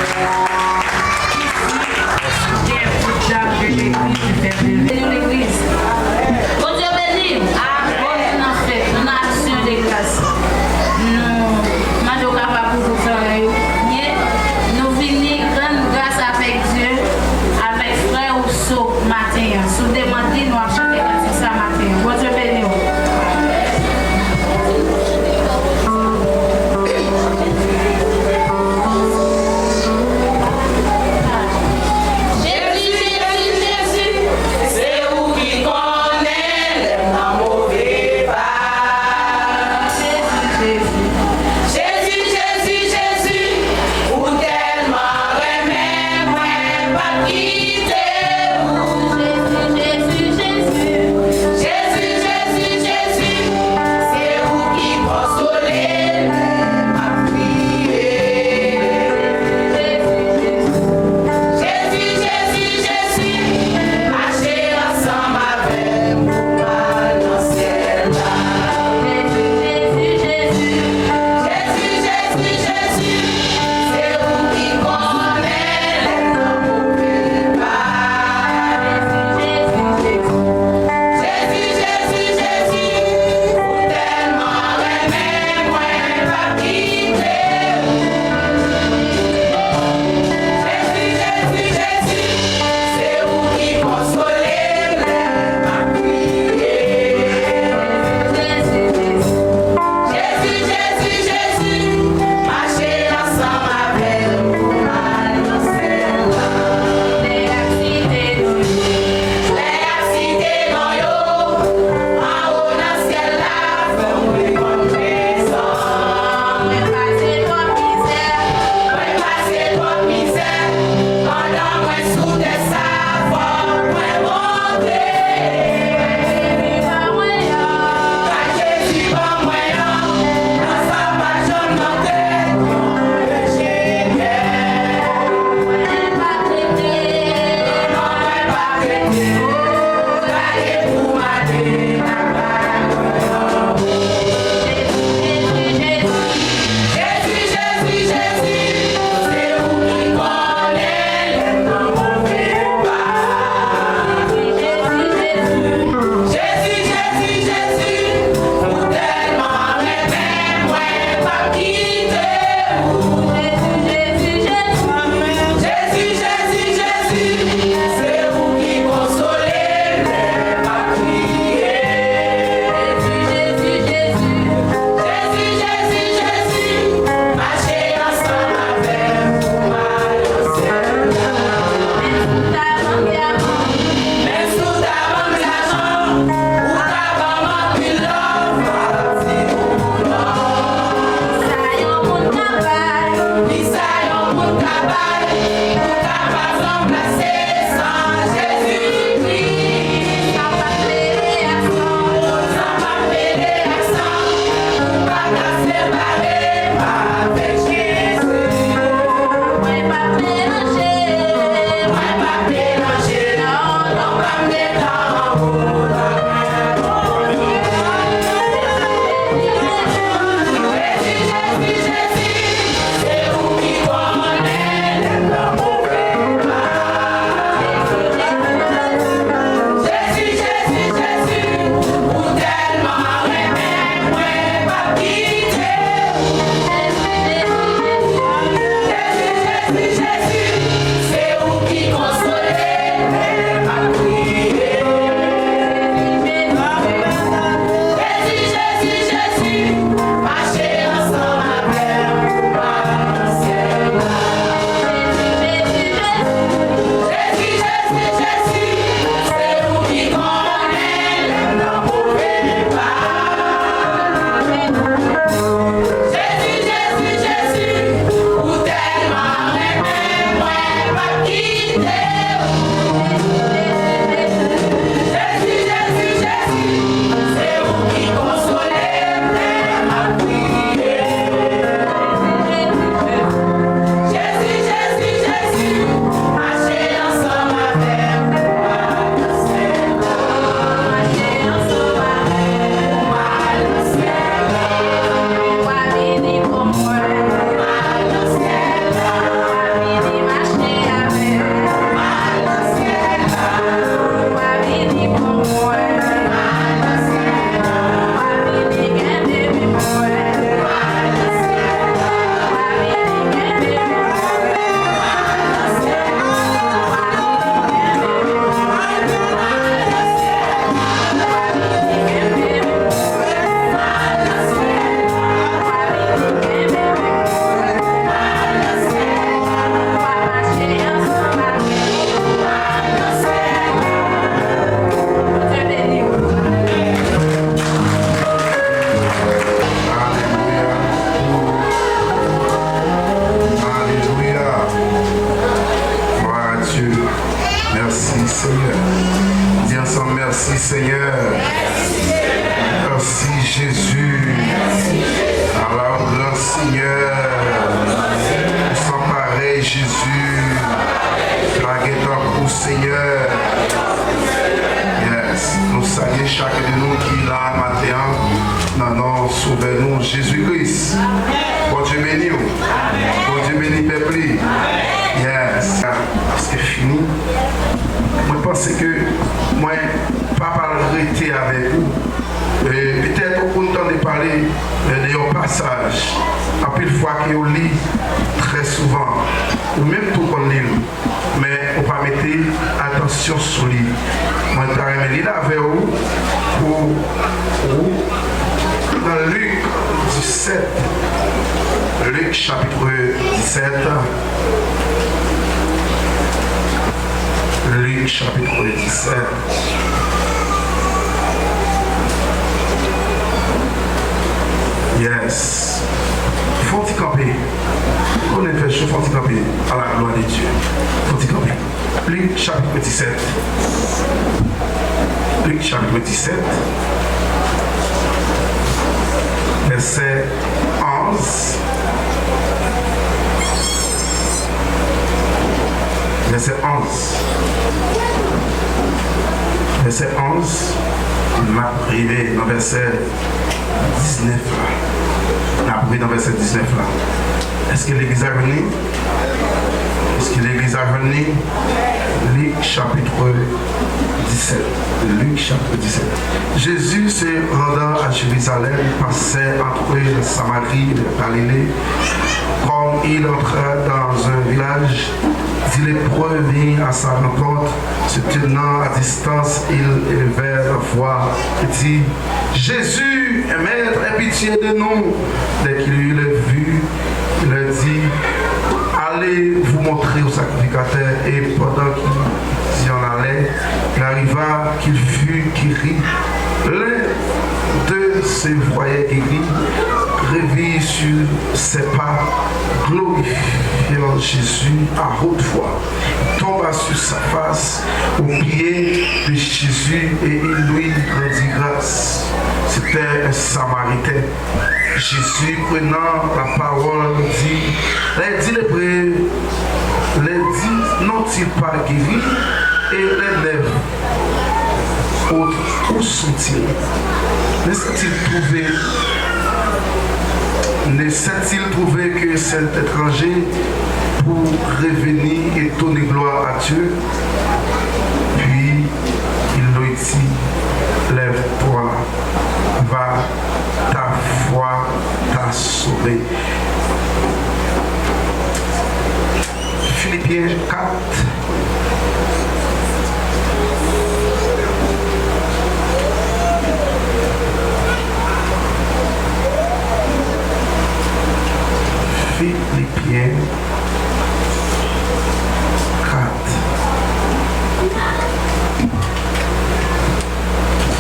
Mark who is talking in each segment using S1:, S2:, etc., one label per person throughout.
S1: Jésus, Seigneur. Dis ensemble merci Seigneur. Merci Jésus. Alors grand Seigneur. Sans pareil Jésus. Plaguez ton coup Seigneur. Yes. Nous saluons chacun de nous qui est là matin. Non, sauvez-nous Jésus-Christ. Bon Dieu béni. Bon Dieu béni peuple. Yes. Parce que fini. Moi je pense que moi pas arrêter avec vous. Peut-être au temps de parler de passage. À pile fois qu'on lit très souvent. Ou même tout qu'on lit. Mais on va mettre attention sur lui. Moi je vais lire avec vous pour dans Luc 17. Luc chapitre 17. Luc chapitre 17. Yes. Faut-il camper? On est fait chaud, faut-il camper à la gloire de Dieu. Faut-il camper? Luc chapitre 17. Luc chapitre 17. Verset 11. Verset 11. Verset 11. On va arriver dans verset 19 là. On a arrivé dans verset 19 là. Est-ce que l'église a venu? Est-ce que l'église a venu? Luc chapitre 17. Luc chapitre 17. Jésus se rendant à Jérusalem, passait entre la Samarie et la Galilée. Comme il entra dans un village, des lépreux vinrent à sa rencontre. Se tenant à distance, il élevait la voix et dit: Jésus, Maître, aie pitié de nous. Dès qu'il eut vu, il leur dit: allez vous montrer au sacrificateur. Et pendant qu'il y en allait, il arriva qu'il fut guéri. L'un d'eux se voyait guéri, revit sur ses pas, glorifiant Jésus à haute voix, tomba sur sa face au pied de Jésus et il lui rendit grâce. C'était un Samaritain. Jésus, prenant la parole, dit: les lépreux, n'ont-ils pas guéri? Et les lèvres autres, où sont-ils? Ne s'est-il trouvé que cet étranger pour revenir et donner gloire à Dieu? Puis il lui dit: lève-toi, va, ta foi t'a sauvé. Philippiens 4. Philippiens 4.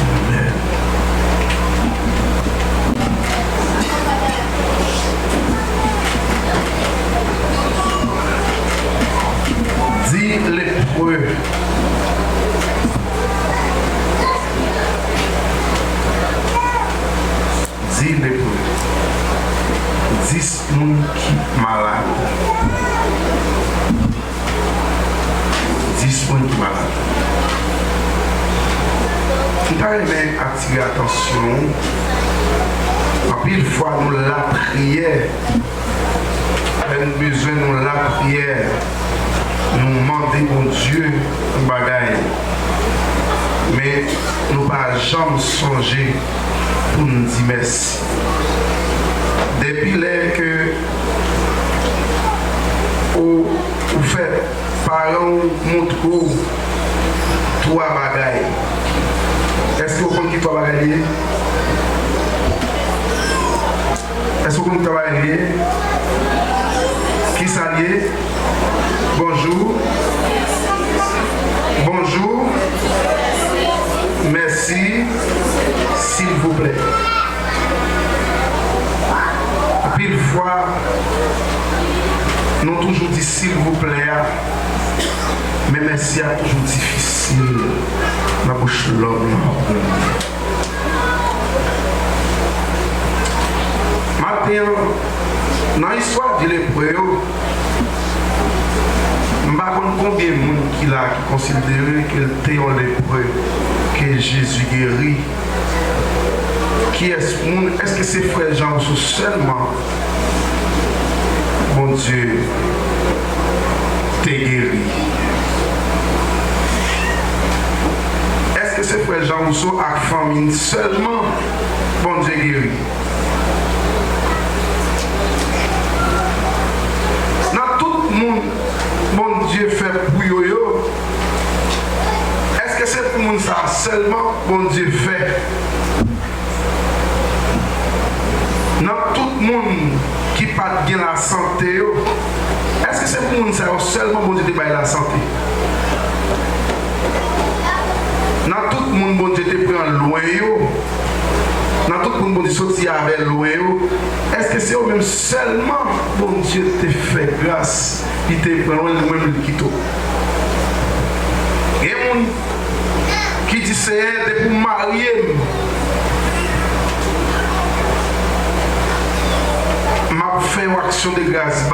S1: Amen. Dis lépreux. Dis lépreux. 10 personnes qui malades. 10 personnes qui malades. Tout à l'heure, attirer attention. En pile fois, nous la prière. Nous besoin de la prière. Nous demander au Dieu un bagaille. Mais nous ne pas jamais songer pour nous dire merci. Depuis que vous faites parents montre trois bagailles. Est-ce que vous comprenez trois bagailles? Est-ce que vous comprenez trois bagailles? Qui s'allie? Bonjour. Bonjour. Merci. S'il vous plaît. Pile fois, nous toujours dit s'il vous plaît. Mais merci à toujours difficile dans la bouche de l'homme. Matin, dans l'histoire de l'épreuve, je ne sais pas combien de monde qui considère qu'il était en lépreux, que Jésus guérit. Qui est-ce que ces frères Jean sont seulement, mon Dieu, t'es guéri? Est-ce que ces frères Jean sont à famille seulement, bon Dieu guéri? Dans tout le monde, bon Dieu fait pour yo. Est-ce que c'est pour monde ça seulement, bon Dieu fait? Dans tout le monde qui n'a pas bien la santé, est-ce que c'est pour nous seulement bon Dieu te baille la santé? Dans tout le monde, bon Dieu te prend loin, dans tout le monde, bon Dieu sorti avec loin, est-ce que c'est même seulement bon Dieu te fait grâce, il te prend loin, même le quitte? Et mon qui dit c'est pour marier. M'a fait une action de grâce.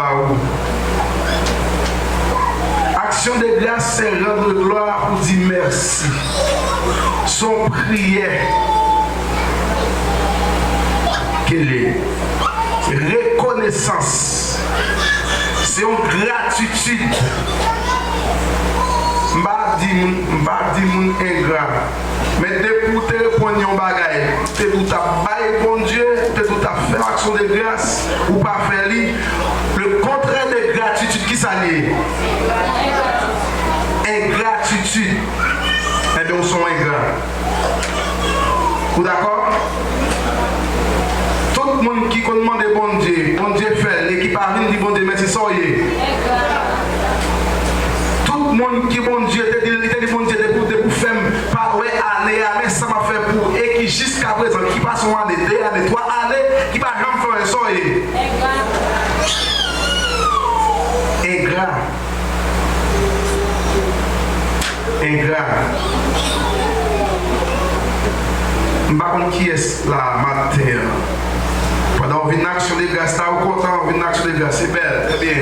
S1: Action de grâce, c'est rendre gloire pour dire merci. Son prière, quelle est reconnaissance, c'est une gratitude. Je ne dis mon ingrat. Mais dès pour te répondre à un bagage, tu es tout à bailler bon Dieu, tu es tout à faire action de grâce ou pas faire le contraire de gratitude qui s'allie. Ingratitude. Eh bien, on sont ingrats. Vous d'accord? Tout le monde qui demande bon Dieu fait, l'équipe a dit bon Dieu, merci, soyez. Tout le monde qui bon Dieu, te dit bon Dieu, pour faire parler année, ça m'a fait pour, et qui jusqu'à présent, qui passe une année, 2 années, 3 années, qui va jamais faire un soleil. Ingrat. Je ne sais pas qui est la matière. Pendant une action de grâce, tu es content, une action de grâce, c'est belle, c'est bien.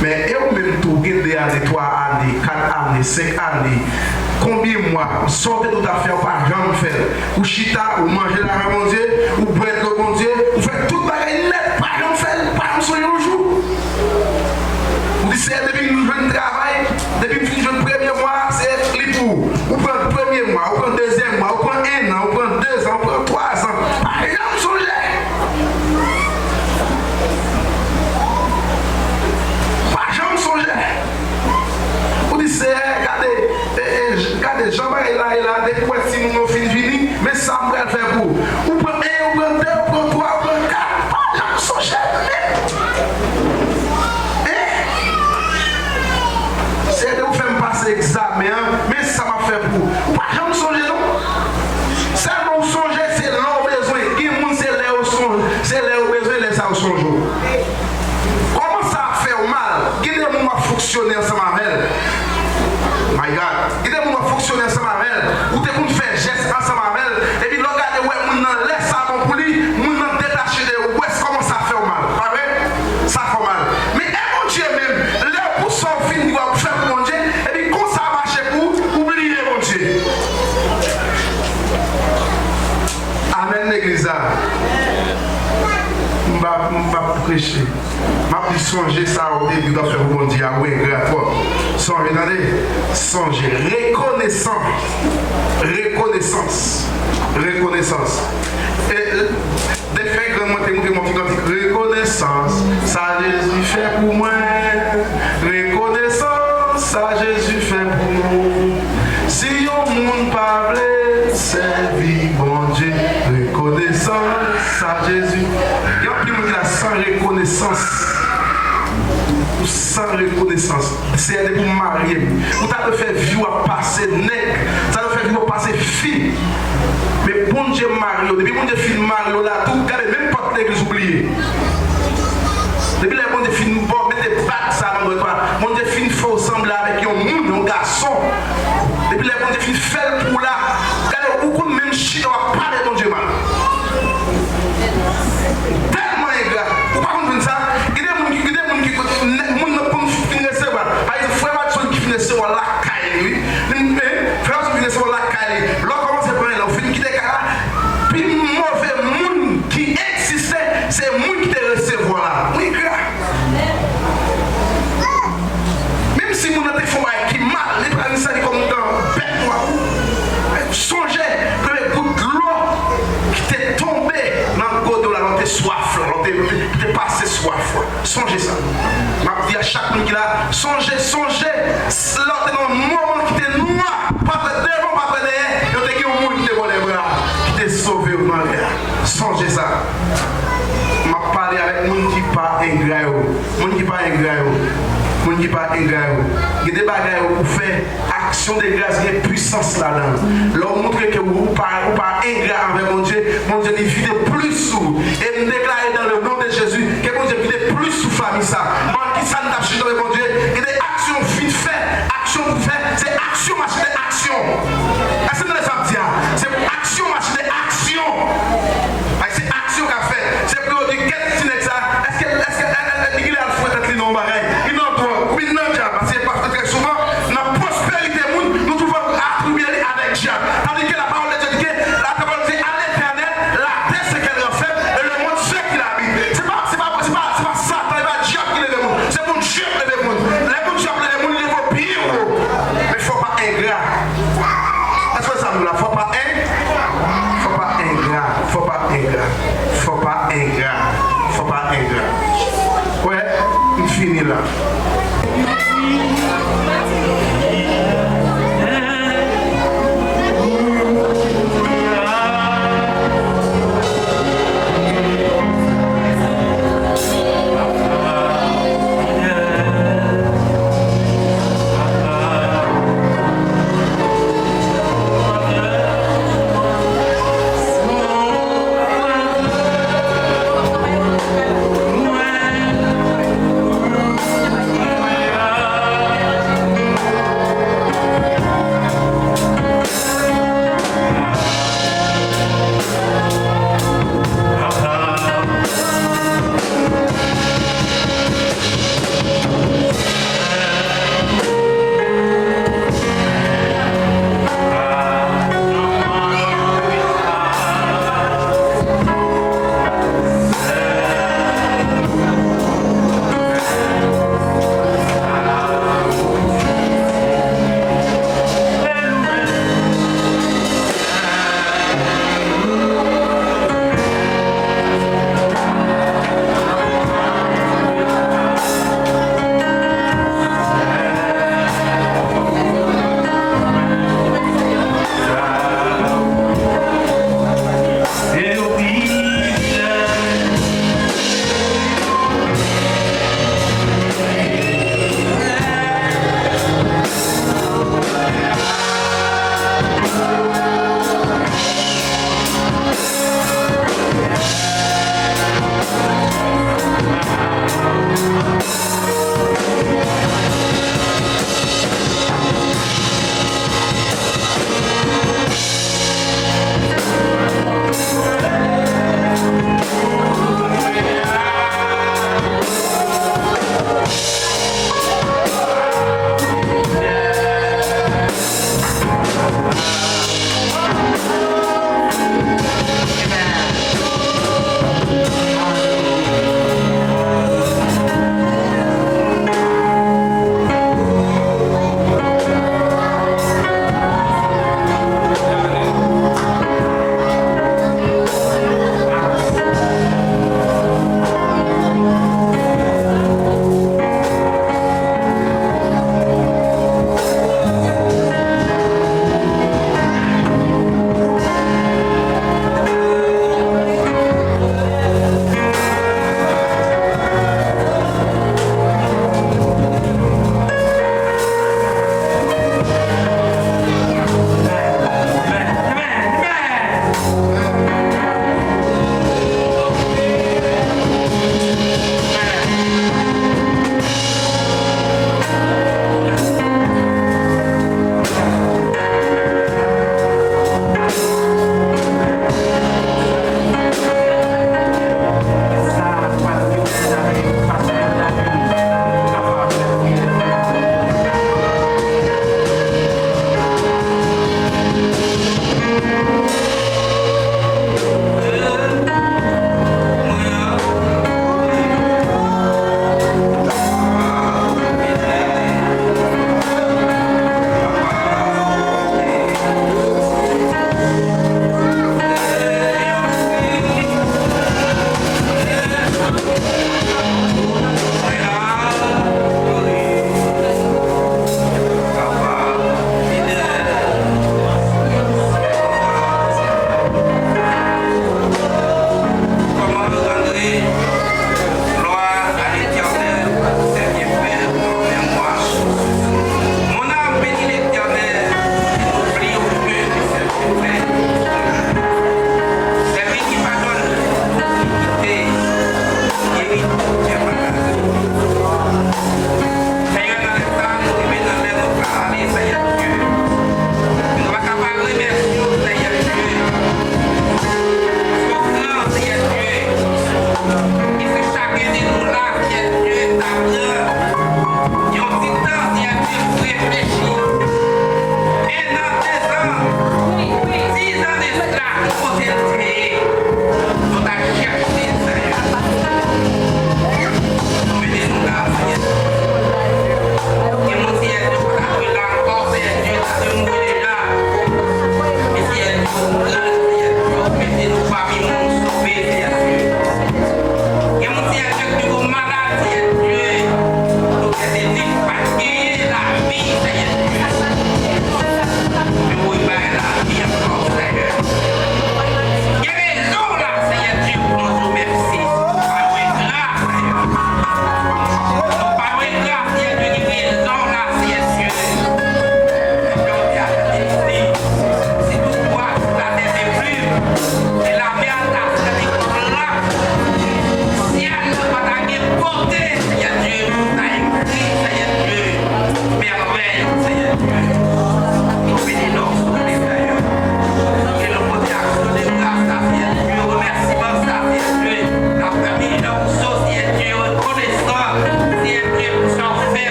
S1: Mais et même tout, 2 années, 3 années, 4 années, 5 années, combien de mois, sortez tout à fait, ou pas jamais faire. Ou chita, ou manger la mon Dieu, ou boire le bon Dieu, ou faire tout le bagage net, pas jamais faire, pas jamais soigner un jour. Vous dites, c'est depuis que nous jouons le travail, depuis que nous jouons le premier mois, c'est les pour. Ou prendre le premier mois, ou prendre le deuxième mois, ou prendre 1 an, ou prendre 2 ans, ou prendre 3 ans. Pas jamais soigner. Vous dites, regardez, Jean-Marie là, des fois si nous avons fini venir, mais ça me va faire pour. Ou prendre 1, ou prendre 2, ou prendre 3, ou prendre 4. Pas jamais songer. C'est de vous faire passer examen, mais ça m'a fait pour. Pas jamais songer, non? Ça m'a songer, c'est là au besoin. Qui est monde, c'est là au songe. C'est là au besoin, laisse ça au songe. Comment ça a fait mal? Qui est le monde fonctionner ensemble avec elle? My God. Qui est le monde fonctionner ensemble avec elle? Ou t'es pour faire geste ensemble avec elle? Et puis, regardez, ouais, mon laisse ça pour lui, mon détaché de ouais, comment ça fait mal? Pas vrai? Ça fait mal. Mais, mon Dieu, même, là, pour son film, il va faire pour mon Dieu, et puis, quand ça marche pour, oubliez mon Dieu. Amen, l'église. Je vais prêcher. Je vais songer ça au début de faire bon Dieu. Oui, gratuit. Songez, attendez. Songez. Reconnaissance. Et des faits grands, reconnaissance. Ça Jésus fait pour moi. Reconnaissance. Ça Jésus fait pour nous. Si on ne monde pas servir bon Dieu. Reconnaissance. Ça Jésus. Il y a plus de monde qui a sans reconnaissance. Sans reconnaissance. C'est pour marier. Vous avez fait vivre à passer nègre. Ça a fait vivre à passer fille. Mais bon Dieu Mario, depuis bon Dieu film Mario là, tout regardez, même pas de l'église oublié. Depuis les bon Dieu film, bon, mettez pas ça dans votre mon Dieu fin fait ensemble avec un monde, un garçon. Et puis les bon Dieu fin fait pour là. Regardez, beaucoup même chien va parler mon Dieu, man. Tellement ingrat. Vous pas comprendre ça? Il y a des gens qui ne peuvent finir recevoir. Par exemple, frère Watson qui finit recevoir la caille. Frère Watson qui finit recevoir la caille. L'autre commence à prendre là, on finit quitter là. Puis mauvais monde qui existait, c'est le monde qui te recevoir là. Oui, gars. Même si vous n'avez pas fait qui mal, les prendre ça comme dans bête noire. Songez que les gouttes de l'eau qui t'est tombé dans le godeau là, dans tes soif, là, qui t'est passé soif. Songez ça. Je dis à chaque monde qui là, songez, là, t'es dans un moment qui t'est noir, pas devant, pas derrière, et t'es un monde qui t'est dans les bras, qui t'est sauvé au mal. Songez ça. Je parle avec les gens qui ne sont pas ingrats. Les gens qui ne sont pas ingrats. Les gens qui ne sont pas ingrats. Il y a des bagages pour faire action de grâce, il y a une puissance là-dedans. Là, on montre que vous n'êtes pas ingrat envers mon Dieu il vit de plus sous. Et nous déclarer dans le nom de Jésus que mon Dieu vit de plus sous famille ça. En qui ça nous a acheté dans mon Dieu, il y a des actions vite faites, actions pour faire, c'est action, marcher des actions. Est-ce que nous les avons dit? C'est action, marcher des actions. C'est action qu'a fait. C'est pour dire qu'est-ce que c'est ça? Est-ce que il a le fouet d'être non pareil? Il n'en doit, ou il n'en diable. Parce que très souvent, dans la prospérité, nous trouvons attribuer avec diable. Tandis que la parole de Dieu dit que la parole dit à l'éternel, la terre c'est qu'elle refait et le monde c'est qu'il habite. C'est pas Satan, c'est pas diable qui lève le monde. C'est mon Dieu qui lève le monde. Les monde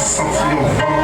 S1: senti un vent